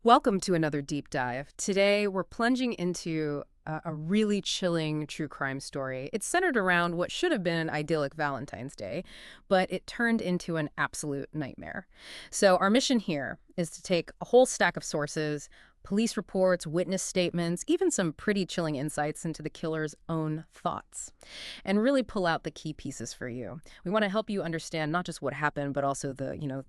Welcome to another deep dive. Today, we're plunging into a really chilling true crime story. It's centered around what should have been an idyllic Valentine's Day, but it turned into an absolute nightmare. So, our mission here is to take a whole stack of sources, police reports, witness statements, even some pretty chilling insights into the killer's own thoughts, and really pull out the key pieces for you. We want to help you understand not just what happened, but also the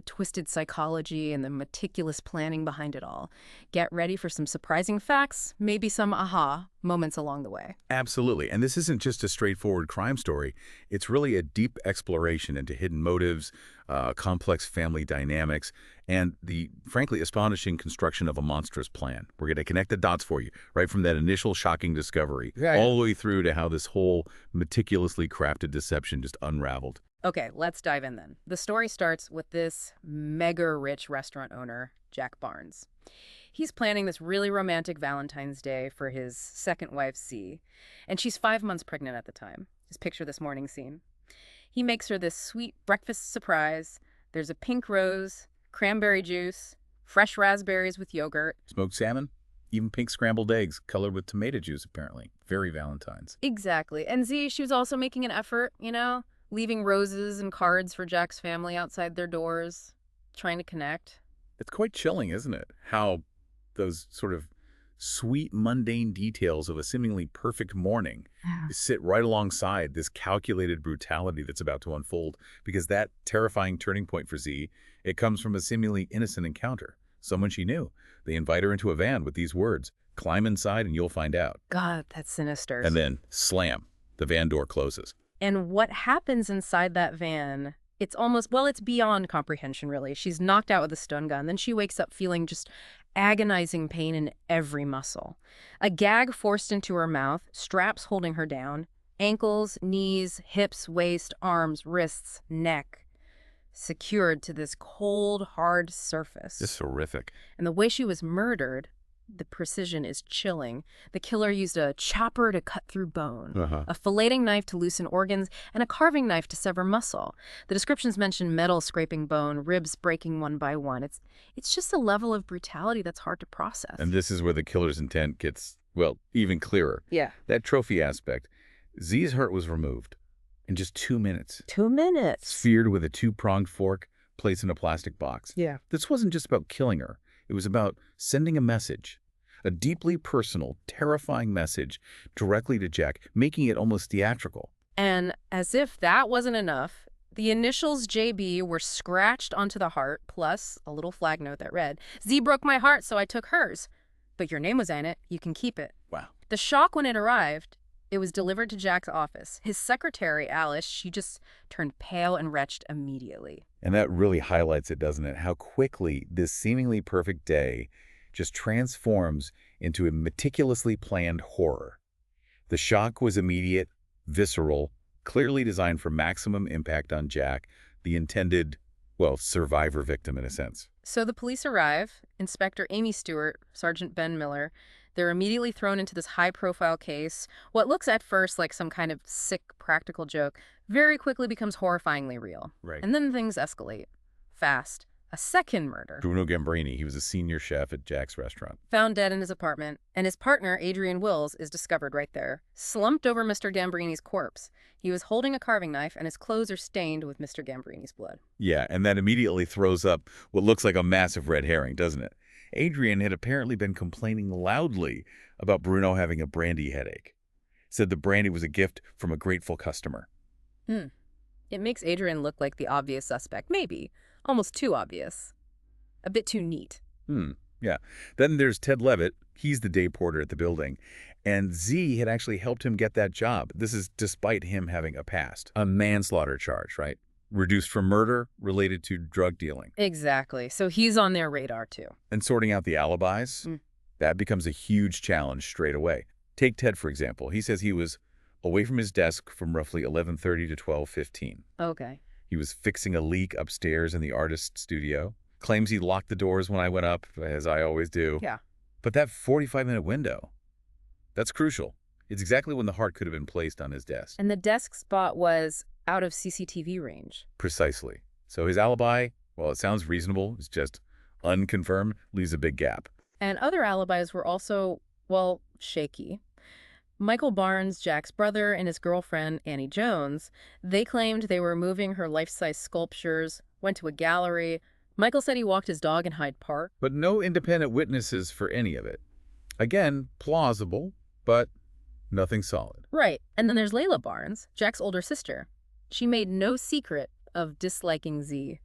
twisted psychology and the meticulous planning behind it all. Get ready for some surprising facts, maybe some aha moments along the way. Absolutely. And this isn't just a straightforward crime story. It's really a deep exploration into hidden motives, complex family dynamics, and the, frankly, astonishing construction of a monstrous plan. We're going to connect the dots for you, right from that initial shocking discovery, all the way through to how this whole meticulously crafted deception just unraveled. Okay, let's dive in then. The story starts with this mega rich restaurant owner, Jack Barnes. He's planning this really romantic Valentine's Day for his second wife, Zee, and she's 5 months pregnant at the time. Just picture this morning scene. He makes her this sweet breakfast surprise. There's a pink rose, cranberry juice, fresh raspberries with yogurt. Smoked salmon, even pink scrambled eggs colored with tomato juice, apparently. Very Valentine's. Exactly. And Zee, she was also making an effort, leaving roses and cards for Jack's family outside their doors, trying to connect. It's quite chilling, isn't it? How those sort of sweet, mundane details of a seemingly perfect morning sit right alongside this calculated brutality that's about to unfold, because that terrifying turning point for Zee, it comes from a seemingly innocent encounter. Someone she knew. They invite her into a van with these words, "Climb inside and you'll find out." God, that's sinister. And then, slam, the van door closes. And what happens inside that van, it's beyond comprehension, really. She's knocked out with a stun gun. Then she wakes up feeling just agonizing pain in every muscle. A gag forced into her mouth, straps holding her down, ankles, knees, hips, waist, arms, wrists, neck, secured to this cold, hard surface. It's horrific. And the way she was murdered, the precision is chilling. The killer used a chopper to cut through bone, a filleting knife to loosen organs, and a carving knife to sever muscle. The descriptions mention metal scraping bone, ribs breaking one by one. It's just a level of brutality that's hard to process. And this is where the killer's intent gets, well, even clearer. Yeah. That trophy aspect. Zee's heart was removed in just 2 minutes. 2 minutes. Seared with a two-pronged fork, placed in a plastic box. Yeah. This wasn't just about killing her. It was about sending a message. A deeply personal, terrifying message directly to Jack, making it almost theatrical. And as if that wasn't enough, the initials JB were scratched onto the heart, plus a little flag note that read, "Zee broke my heart, so I took hers. But your name was on it. You can keep it." Wow. The shock when it arrived, it was delivered to Jack's office. His secretary, Alice, she just turned pale and wretched immediately. And that really highlights it, doesn't it? How quickly this seemingly perfect day just transforms into a meticulously planned horror. The shock was immediate, visceral, clearly designed for maximum impact on Jack, the intended, well, survivor victim in a sense. So the police arrive, Inspector Amy Stuart, Sergeant Ben Miller. They're immediately thrown into this high-profile case. What looks at first like some kind of sick practical joke very quickly becomes horrifyingly real. Right. And then things escalate. Fast. A second murder. Bruno Gambrini, he was a senior chef at Jack's restaurant. Found dead in his apartment, and his partner, Adrian Wills, is discovered right there, slumped over Mr. Gambrini's corpse. He was holding a carving knife, and his clothes are stained with Mr. Gambrini's blood. Yeah, and that immediately throws up what looks like a massive red herring, doesn't it? Adrian had apparently been complaining loudly about Bruno having a brandy headache. Said the brandy was a gift from a grateful customer. It makes Adrian look like the obvious suspect, maybe. Almost too obvious. A bit too neat. Yeah. Then there's Ted Levitt. He's the day porter at the building. And Zee had actually helped him get that job. This is despite him having a past. A manslaughter charge, right? Reduced from murder related to drug dealing. Exactly. So he's on their radar, too. And sorting out the alibis, that becomes a huge challenge straight away. Take Ted, for example. He says he was away from his desk from roughly 11:30 to 12:15. Okay. He was fixing a leak upstairs in the artist's studio. Claims he locked the doors when I went up, as I always do. Yeah. But that 45-minute window, that's crucial. It's exactly when the heart could have been placed on his desk. And the desk spot was out of CCTV range. Precisely. So his alibi, well, it sounds reasonable. It's just Unconfirmed leaves a big gap. And other alibis were also, well, shaky. Michael Barnes, Jack's brother, and his girlfriend, Annie Jones, they claimed they were moving her life-size sculptures, went to a gallery. Michael said he walked his dog in Hyde Park. But no independent witnesses for any of it. Again, plausible, but nothing solid. Right. And then there's Layla Barnes, Jack's older sister. She made no secret of disliking Zee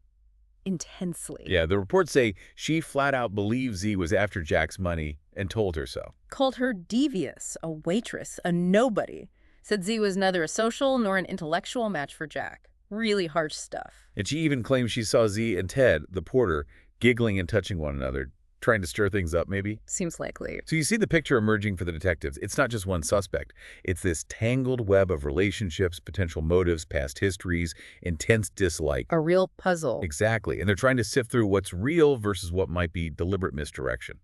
intensely. Yeah, the reports say she flat out believed Zee was after Jack's money and told her so. Called her devious, a waitress, a nobody. Said Zee was neither a social nor an intellectual match for Jack. Really harsh stuff. And she even claimed she saw Zee and Ted, the porter, giggling and touching one another, trying to stir things up, maybe? Seems likely. So you see the picture emerging for the detectives. It's not just one suspect. It's this tangled web of relationships, potential motives, past histories, intense dislike. A real puzzle. Exactly. And they're trying to sift through what's real versus what might be deliberate misdirection.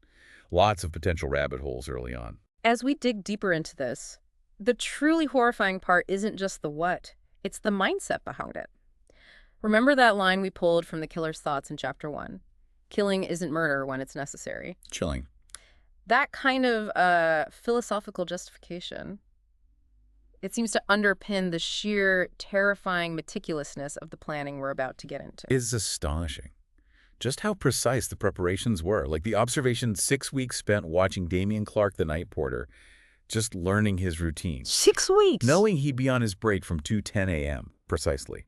Lots of potential rabbit holes early on. As we dig deeper into this, the truly horrifying part isn't just the what, it's the mindset behind it. Remember that line we pulled from the killer's thoughts in Chapter 1? Killing isn't murder when it's necessary. Chilling. That kind of philosophical justification, it seems to underpin the sheer terrifying meticulousness of the planning we're about to get into. Is astonishing. Just how precise the preparations were. Like the observation 6 weeks spent watching Damian Clark, the night porter, just learning his routine. 6 weeks? Knowing he'd be on his break from 2:10 a.m., precisely.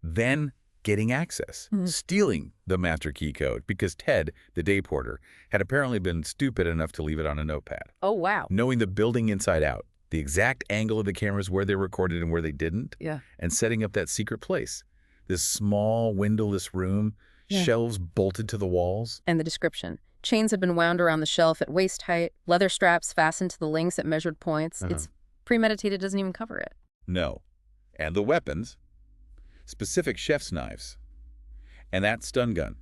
Then getting access, stealing the master key code, because Ted, the day porter, had apparently been stupid enough to leave it on a notepad. Oh, wow. Knowing the building inside out, the exact angle of the cameras where they recorded and where they didn't, Yeah. and setting up that secret place. This small, windowless room, Yeah. shelves bolted to the walls. And the description. Chains had been wound around the shelf at waist height, leather straps fastened to the links at measured points. It's premeditated, doesn't even cover it. No. And the weapons, specific chef's knives, and that stun gun.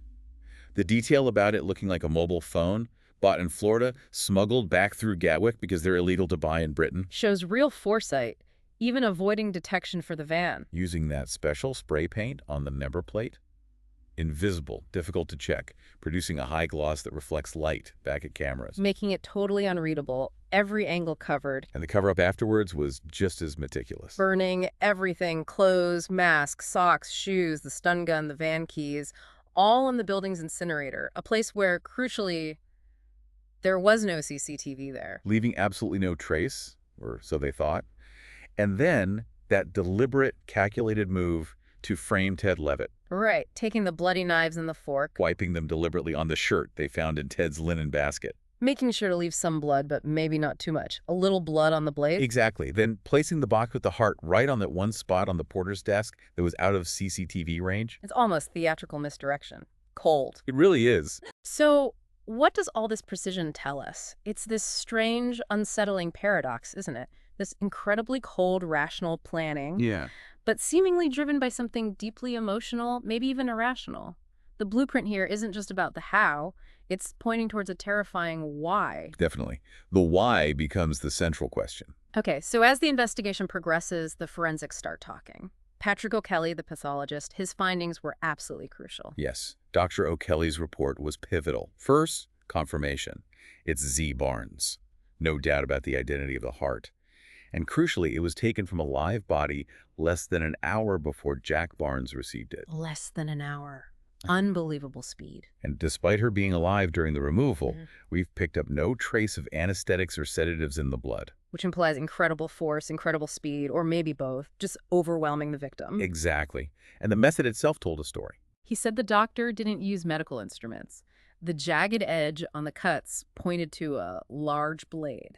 The detail about it looking like a mobile phone, bought in Florida, smuggled back through Gatwick because they're illegal to buy in Britain. Shows real foresight, even avoiding detection for the van. Using that special spray paint on the number plate. Invisible, difficult to check, producing a high gloss that reflects light back at cameras. Making it totally unreadable, every angle covered. And the cover-up afterwards was just as meticulous. Burning everything, clothes, masks, socks, shoes, the stun gun, the van keys, all in the building's incinerator, a place where, crucially, there was no CCTV there. Leaving absolutely no trace, or so they thought. And then that deliberate, calculated move to frame Ted Levitt. Right, taking the bloody knives and the fork. Wiping them deliberately on the shirt they found in Ted's linen basket. Making sure to leave some blood, but maybe not too much. A little blood on the blade. Exactly. Then placing the box with the heart right on that one spot on the porter's desk that was out of CCTV range. It's almost theatrical misdirection. Cold. It really is. So, what does all this precision tell us? It's this strange, unsettling paradox, isn't it? This incredibly cold, rational planning. Yeah. But seemingly driven by something deeply emotional, maybe even irrational. The blueprint here isn't just about the how, it's pointing towards a terrifying why. Definitely. The why becomes the central question. Okay, so as the investigation progresses, the forensics start talking. Patrick O'Kelly, the pathologist, his findings were absolutely crucial. Yes, Dr. O'Kelly's report was pivotal. First, confirmation. It's Zee Barnes. No doubt about the identity of the heart. And crucially, it was taken from a live body less than an hour before Jack Barnes received it. Less than an hour. Unbelievable speed. And despite her being alive during the removal, we've picked up no trace of anesthetics or sedatives in the blood. Which implies incredible force, incredible speed, or maybe both, just overwhelming the victim. Exactly. And the method itself told a story. He said the doctor didn't use medical instruments. The jagged edge on the cuts pointed to a large blade.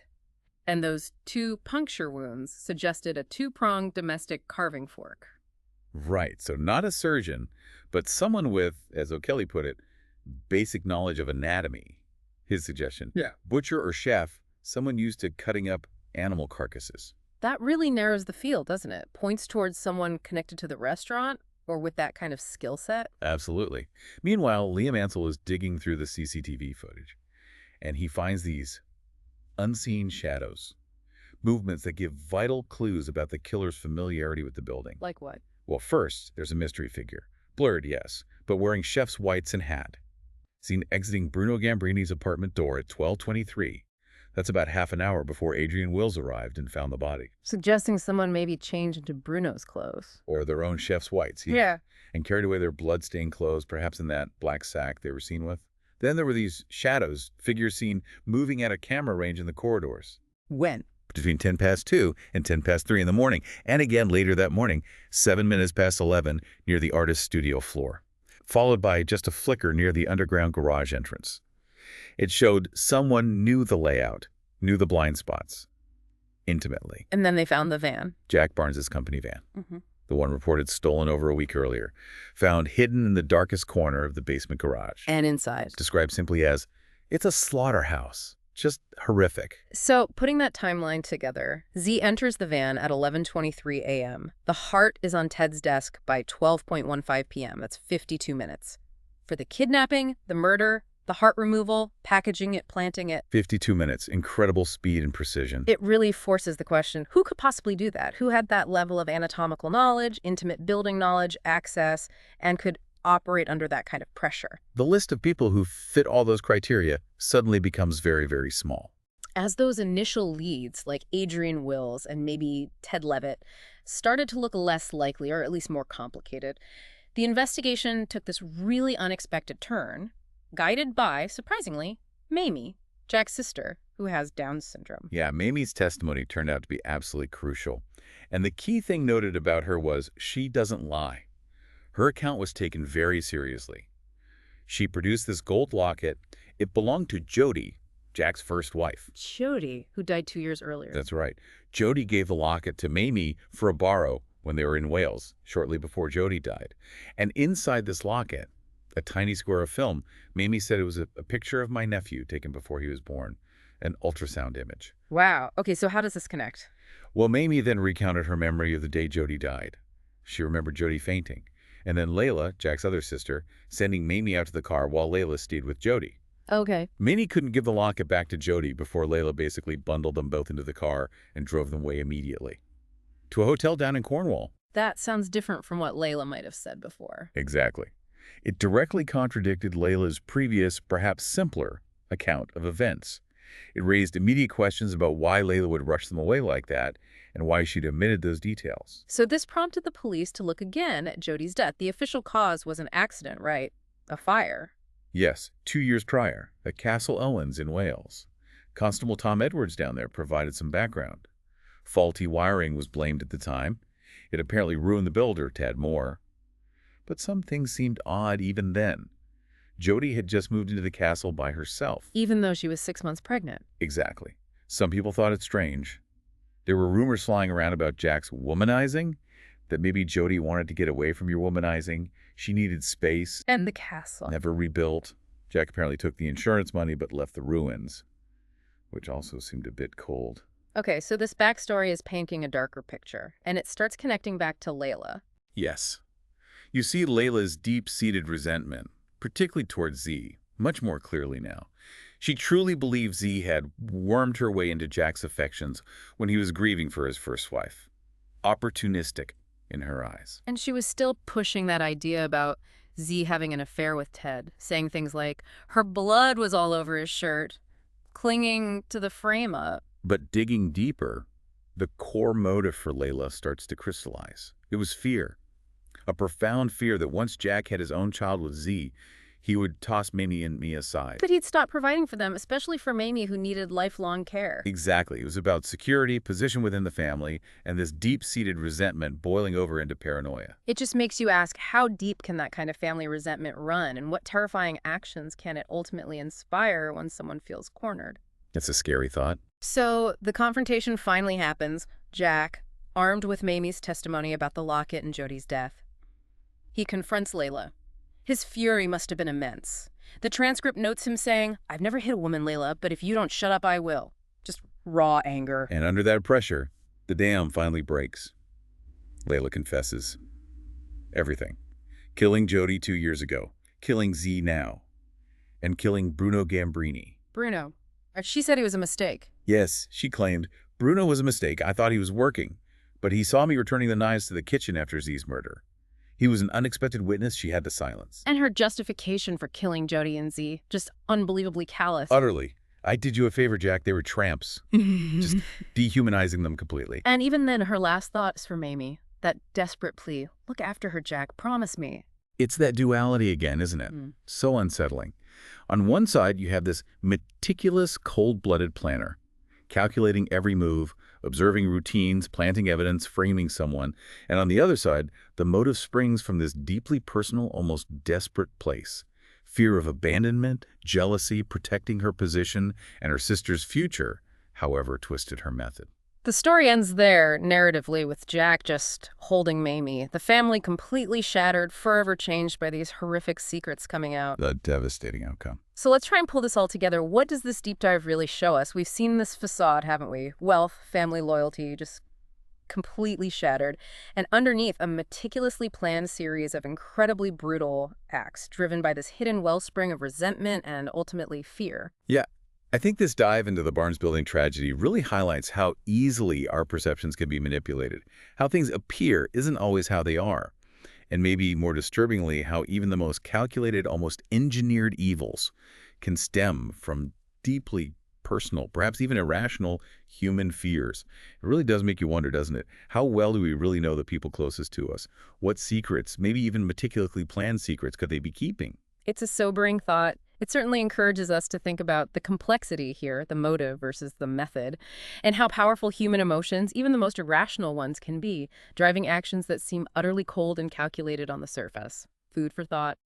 And those 2 puncture wounds suggested a 2-pronged domestic carving fork. Right, so not a surgeon, but someone with, as O'Kelly put it, basic knowledge of anatomy. His suggestion. Yeah. Butcher or chef, someone used to cutting up animal carcasses. That really narrows the field, doesn't it? Points towards someone connected to the restaurant or with that kind of skill set. Absolutely. Meanwhile, Liam Ansell is digging through the CCTV footage, and he finds these unseen shadows, movements that give vital clues about the killer's familiarity with the building. Like what? Well, first, there's a mystery figure. Blurred, yes, but wearing chef's whites and hat. seen exiting Bruno Gambrini's apartment door at 12:23. That's about half an hour before Adrian Wills arrived and found the body. Suggesting someone maybe change into Bruno's clothes. Or their own chef's whites. Yeah. And carried away their blood-stained clothes, perhaps in that black sack they were seen with. Then there were these shadows, figures seen moving at a camera range in the corridors. When? Between 10 past 2 and 10 past 3 in the morning, and again later that morning, 7 minutes past 11, near the artist's studio floor, followed by just a flicker near the underground garage entrance. It showed someone knew the layout, knew the blind spots, intimately. And then they found the van. Jack Barnes' company van, Mm-hmm. the one reported stolen over a week earlier, found hidden in the darkest corner of the basement garage. And inside. Described simply as, it's a slaughterhouse. Just horrific. So, putting that timeline together, Zee enters the van at 11:23 a.m. The heart is on Ted's desk by 12:15 p.m. That's 52 minutes. For the kidnapping, the murder, the heart removal, packaging it, planting it. 52 minutes. Incredible speed and precision. It really forces the question, who could possibly do that? Who had that level of anatomical knowledge, intimate building knowledge, access, and could operate under that kind of pressure? The list of people who fit all those criteria suddenly becomes very, very small. As those initial leads, like Adrian Wills and maybe Ted Levitt, started to look less likely, or at least more complicated, the investigation took this really unexpected turn, guided by, surprisingly, Mamie, Jack's sister, who has Down syndrome. Yeah, Mamie's testimony turned out to be absolutely crucial. And the key thing noted about her was she doesn't lie. Her account was taken very seriously. She produced this gold locket. It belonged to Jody, Jack's first wife. Jody, who died 2 years earlier. That's right. Jody gave the locket to Mamie for a borrow when they were in Wales, shortly before Jody died. And inside this locket, a tiny square of film, Mamie said it was a picture of my nephew taken before he was born, an ultrasound image. Wow. Okay, so how does this connect? Well, Mamie then recounted her memory of the day Jody died. She remembered Jody fainting. And then Layla, Jack's other sister, sending Mamie out to the car while Layla stayed with Jody. Okay. Mamie couldn't give the locket back to Jody before Layla basically bundled them both into the car and drove them away immediately. To a hotel down in Cornwall. That sounds different from what Layla might have said before. Exactly. It directly contradicted Layla's previous, perhaps simpler, account of events. It raised immediate questions about why Layla would rush them away like that and why she'd omitted those details. So this prompted the police to look again at Jody's death. The official cause was an accident, right? A fire. Yes, 2 years prior, at Castle Owens in Wales. Constable Tom Edwards down there provided some background. Faulty wiring was blamed at the time. It apparently ruined the builder, Tad Moore. But some things seemed odd even then. Jody had just moved into the castle by herself. Even though she was 6 months pregnant. Exactly. Some people thought it strange. There were rumors flying around about Jack's womanizing, that maybe Jody wanted to get away from your womanizing. She needed space. And the castle. Never rebuilt. Jack apparently took the insurance money but left the ruins, which also seemed a bit cold. Okay, so this backstory is painting a darker picture, and it starts connecting back to Layla. Yes. You see Layla's deep-seated resentment, particularly towards Zee, much more clearly now. She truly believed Zee had wormed her way into Jack's affections when he was grieving for his first wife. Opportunistic in her eyes. And she was still pushing that idea about Zee having an affair with Ted, saying things like, her blood was all over his shirt, clinging to the frame-up. But digging deeper, the core motive for Layla starts to crystallize. It was fear. A profound fear that once Jack had his own child with Zee, he would toss Mamie and me aside. But he'd stop providing for them, especially for Mamie, who needed lifelong care. Exactly. It was about security, position within the family, and this deep-seated resentment boiling over into paranoia. It just makes you ask, how deep can that kind of family resentment run, and what terrifying actions can it ultimately inspire when someone feels cornered? It's a scary thought. So the confrontation finally happens. Jack, armed with Mamie's testimony about the locket and Jody's death. He confronts Layla. His fury must have been immense. The transcript notes him saying, I've never hit a woman, Layla, but if you don't shut up, I will. Just raw anger. And under that pressure, the dam finally breaks. Layla confesses. Everything. Killing Jody 2 years ago. Killing Zee now. And killing Bruno Gambrini. Bruno. She said he was a mistake. Yes, she claimed, Bruno was a mistake. I thought he was working. But he saw me returning the knives to the kitchen after Zee's murder. He was an unexpected witness she had to silence. And her justification for killing Jody and Zee, just unbelievably callous. Utterly. I did you a favor, Jack. They were tramps. Just dehumanizing them completely. And even then, her last thought is for Mamie. That desperate plea. Look after her, Jack. Promise me. It's that duality again, isn't it? So unsettling. On one side, you have this meticulous, cold-blooded planner, calculating every move, observing routines, planting evidence, framing someone. And on the other side, the motive springs from this deeply personal, almost desperate place. Fear of abandonment, jealousy, protecting her position and her sister's future, however twisted her method. The story ends there, narratively, with Jack just holding Mamie. The family completely shattered, forever changed by these horrific secrets coming out. A devastating outcome. So let's try and pull this all together. What does this deep dive really show us? We've seen this facade, haven't we? Wealth, family loyalty, just completely shattered. And underneath, a meticulously planned series of incredibly brutal acts, driven by this hidden wellspring of resentment and ultimately fear. Yeah, I think this dive into the Barnes building tragedy really highlights how easily our perceptions can be manipulated. How things appear isn't always how they are. And maybe more disturbingly, how even the most calculated, almost engineered evils can stem from deeply personal, perhaps even irrational human fears. It really does make you wonder, doesn't it? How well do we really know the people closest to us? What secrets, maybe even meticulously planned secrets, could they be keeping? It's a sobering thought. It certainly encourages us to think about the complexity here, the motive versus the method, and how powerful human emotions, even the most irrational ones, can be, driving actions that seem utterly cold and calculated on the surface. Food for thought.